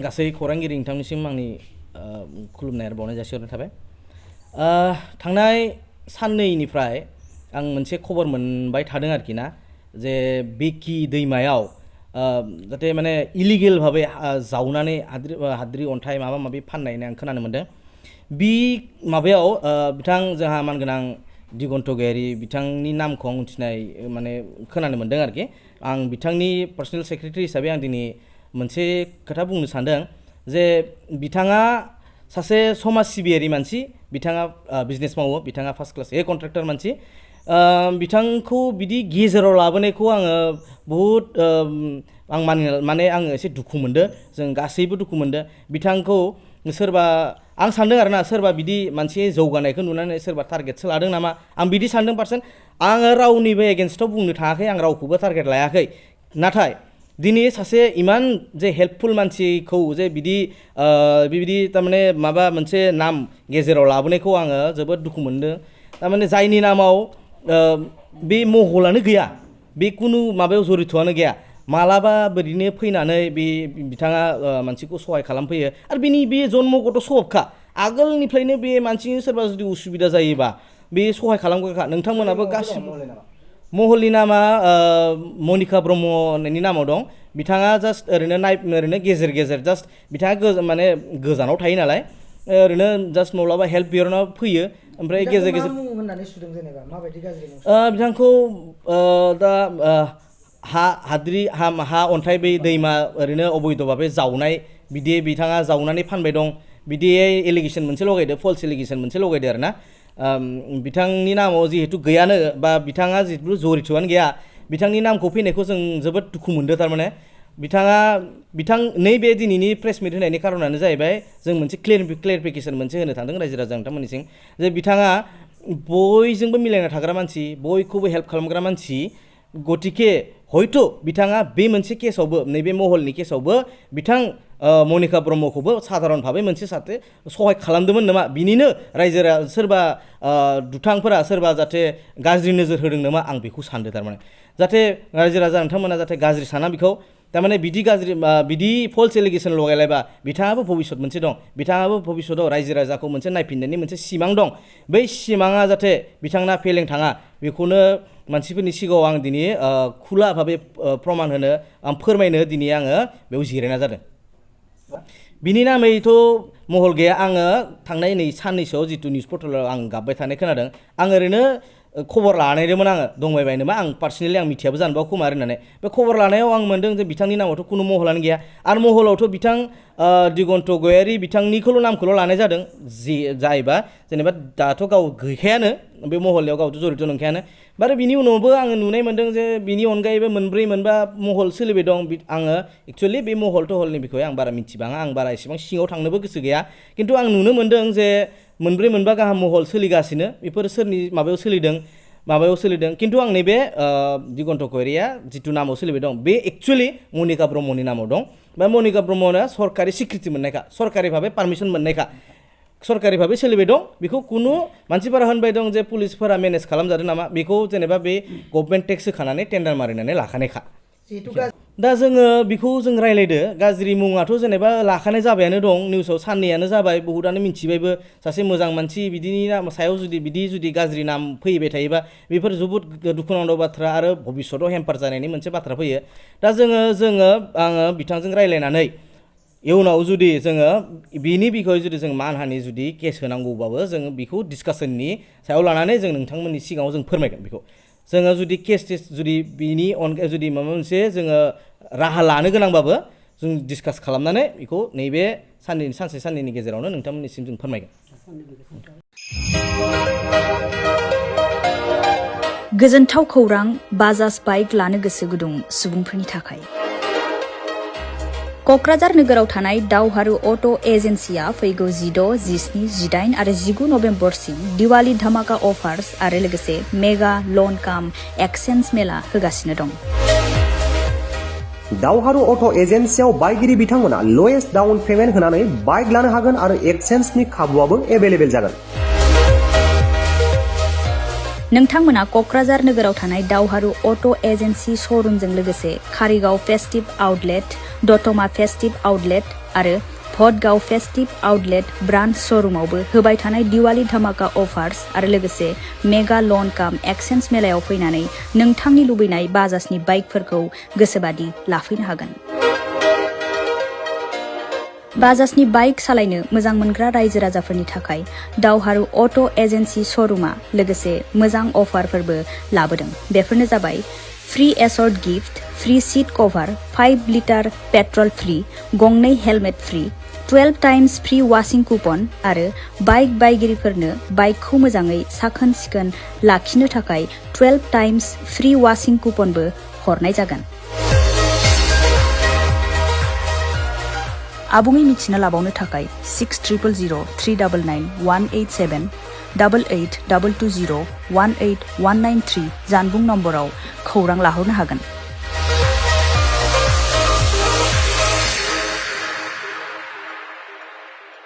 गासै खौरांगिरि नोंथांनिसिम आंनि खुलुमनाय आरो बावनाय जासिहरनाय थाबाय। थांनाय साननैनिफ्राय आं मोनसे खबर मोनबाय थादों आरोखि ना जे बेकि दैमायाव जाहाथे माने इलिगेल भाबै जावनानै हाद्रि अन्थाइ माबा माबि फाननाय आं खोनानो मोनदों। बि माबायाव बिथां जोंहा मानगोनां दिगन्त गयारि बिथांनि नामखौ आं मिथिनाय माने खोनानो मोनदों आरोखि। आं बिथांनि पार्सनेल सेक्रेटारि हिसाबै आं दिनै मोनसे खोथा बुंनो सानदों जे बिथाङा सासे समाज सिबियारि मानसि, बिथाङा बिजनेस मावो, बिथाङा फार्स्ट क्लास कन्ट्राक्टर मानसि। बिथांखौ बिदि गेजेराव लाबोनायखौ आङो बहुद आं माने आङो एसे दुखु मोनदों, जों गासैबो दुखु मोनदों। बिथांखौ सोरबा आं सानदों आरोना सोरबा बिदि मानसि जौगानायखौ नुनानै सोरबा टारगेटसो लादों नामा आं बिदि सानदों पार्सेन्ट। आङो रावनिबो एगेन्स्टआव बुंनो थाङाखै, आं रावखौबो टारगेट लायाखै। नाथाय दिनै सासे इमान जे हेल्पफुल मानसिखौ जे बिदि थारमाने माबा मोनसे नाम गेजेराव लाबोनायखौ आङो जोबोद दुखु मोनदों। थारमाने जायनि नामाव बे महलानो गैया, बे कुनु माबायाव जरितआनो गैया, मालाबा बिदिनो फैनानै बिथाङा मानसिखौ सहाय खालामफैयो आरो बिनि बे जन्मगत स्वभाबखा। आगोलनिफ्रायनो बे मानसिनि सोरबा जुदि उसुबिदा जायोबा बे सहाय खालामग्राखा। नोंथांमोनाबो गासिबो महलनि नामा मनिका ब्रह्म होननायनि नामाव दं। बिथाङा जास्ट ओरैनो गेजेर गेजेर जास्ट बिथाङा माने गोजानाव थायो नालाय ओरैनो जास्ट माब्लाबा हेल्प बिहरना फैयो, ओमफ्राय गेजेर गेजेर बिथांखौ दा हा अन्थाइ बै दैमा ओरैनो अबैध भाबै जावनाय बिदि बिथाङा जावनानै फानबाय दं, बिदि एलिगेसन मोनसे लगायदो, फल्स एलिगेसन मोनसे लगायदो आरो ना। बिथांनि नामाव जिहेतु गैयानो बा बिथाङा जिहेतु जरितआनो गैया, बिथांनि नामखौ फैनायखौ जों जोबोद दुखु मोनदों। थारमाने नैबे दिनैनि प्रेस मिट होनायनि खारनानो जाहैबाय जों मोनसे क्लेरिफिकेसन मोनसे होनो थांदों रायजो राजा नोंथांमोननिसिम जे बिथाङा बयजोंबो मिलायना थाग्रा मानसि, बयखौबो हेल्प खालामग्रा मानसि। गतिके हयथ' बिथाङा बे मोनसे केसावबो, नैबे महलनि केसावबो बिथां मनिका ब्रह्मखौबो साधारन भाबै मोनसे साथे सहाय खालामदोंमोन नामा, बिनिनो रायजो सोरबा दुथांफोरा सोरबा जाहाथे गाज्रि नोजोर होदों नामा आं बेखौ सानदों। थारमाने जाहाथे रायजो राजा नोंथांमोना जाहाथे गाज्रि साना बेखौ, थारमाने बिदि फल्स एलिगेसन लगायलायबा बिथाङाबो भबिष्यत मोनसे दं, बिथाङाबो भबिष्यतआव रायजो राजाखौ मोनसे नायफिननायनि मोनसे सिमां दं। बै सिमाङा जाहाथे बिथांना फेलें थाङा बेखौनो मानसिफोरनि सिगाङाव आं दिनै खुला भाबै प्रमान होनो फोरमायनो दिनै आङो बेयाव जिरायना जादों। बिनि नामैथ' महल गैया। आङो थांनाय नै साननैसोआव जितु निउस पर्टेलाव आं गाबबाय थानाय खोनादों, आं ओरैनो खबर लानायदोंमोन आङो दंबाय बायनोमा, आं पार्सनेलि आं मिथियाबो जानोबा खोमा होननानै। बे खबर लानायाव आं मोनदों जे बिथांनि नामावथ' खुनु महलानो गैया आरो महलावथ' बिथां दिगन्त गयारि बिथांनिखौल' नामखौल' लानाय जादों, जायबा जेनेबा दाथ' गाव गैखायानो, बे महलयाव गावथ' जरित नंखायानो। आरो बिनि उनावबो आङो नुनाय मोनदों जे बिनि अनगायैबो मोनब्रै मोनबा महल सोलिबाय दं। आङो एक्सुवेलि बे महल टहलनि बिखय आं बारा मिथिबाङा, आं बारा एसेबां सिङाव थांनोबो गोसो गैया। खिन्थु आं नुनो मोनदों जे मोनब्रै मोनबा गाहाम महल सोलिगासिनो, बेफोर सोरनि माबायाव सोलिदों। खिन्थु आं नैबे दिगन्त गयारिया जिथु नामाव सोलिबाय दं बे एक्सुवेलि मनिका ब्रह्मनि नामाव दं। बा मनिका ब्रह्मनो सरकारि स्वीकृति मोननायखा, सरकारि भाबै पारमिसन मोननायखा, सरकारि भाबै सोलिबाय दं। बेखौ कुनु मानसिफोरा होनबाय दं जे पुलिसफोरा मेनेज खालामजादों नामा, बेखौ जेनेबा बे गभर्नमेन्ट टेक्स होखानानै टेन्डार मारिनानै लाखानायखा। दा जोङो बेखौ जों रायलायदो, गाज्रि मुङाथ' जेनेबा लाखानाय जाबायानो दं, निउसाव साननैयानो जाबाय, बहुतआनो मिथिबायबो। सासे मोजां मानसि बिदिनि सायाव जुदि गाज्रि नाम फैबाय थायोबा बेफोर जोबोद दुखुनांथाव बाथ्रा आरो भबिष्यतआव हेम्पार जानायनि मोनसे बाथ्रा फैयो। दा आङो बिथांजों रायलायनानै इयुनाव जुदि जोङो बिनि बिखय जुदि जों मानहानि जुदि केस होनांगौबाबो जोङो बेखौ डिसकासननि सायाव लानानै जों नोंथांमोननि सिगाङाव जों फोरमायगोन। बेखौ जोङो जुदि केस जुदि बिनि अनगायै जुदि माबा मोनसे जोङो राहा लानो गोनांबाबो जों डिसकास खालामनानै बेखौ नैबे सानसे साननैनि गेजेरावनो नोंथांमोननिसिम जों फोरमायगोन। गोजोनथाव खौरां बाजाज बाइक लानो गोसो गुदुं सुबुंफोरनि थाखाय। क'क्राझार नोगोराव थानाय दावहारु अट' एजेन्सिया फैगौ 16, 17, 18 आरो 19 नभेम्बरसिम दिवाली धामाका अफार्स आरो लोगोसे मेगा लन काम एक्सचेन्ज मेला होगासिनो दं। दावहारु अट' एजेन्सियाव बायगिरि बिथांमोना लवेस्ट डाउन पेमेन्ट होनानै बाइक लानो हागोन आरो एक्सचेन्जनि खाबुआबो एभेलेबेल जागोन। नोंथांमोना क'क्राझार नोगोराव थानाय दावहारु अट' एजेन्सि श'रुमजों लोगोसे कारिगाव फेस्टिभ आउटलेट दतमा फेस्टिव आउटलेट आरो भटगाव फेस्टिव आउटलेट ब्रान्च श'रुमावबो होबाय थानाय दिवाली धामाका अफार्स आरो लोगोसे मेगा लन काम एक्सचेन्ज मेलायाव फैनानै नोंथांनि लुबैनाय बाजाजनि बाइकफोरखौ गोसोबादि लाफैनो हागोन। बाजाजनि बाइक सालायनो मोजां मोनग्रा रायजो राजाफोरनि थाखाय दावहारु अट' एजेन्सि श'रुमा लोगोसे मोजां अफारफोरबो लाबोदों। बेफोरनो जाबाय फ्री एसर्ट gift, free seat cover, 5 litre petrol free, गंनै helmet free, 12 times free washing coupon आरो बाइक बायगिरिफोरनो बाइकखौ मोजाङै साखोन सिखोन लाखिनो थाखाय 12 टाइम्स फ्री वाशिं कुपनबो हरनाय जागोन। आबुङै मिथिना लाबावनो थाखाय 60000399 187 8822018193 जानबुं नम्बराव खौरां लाहरनो हागोन।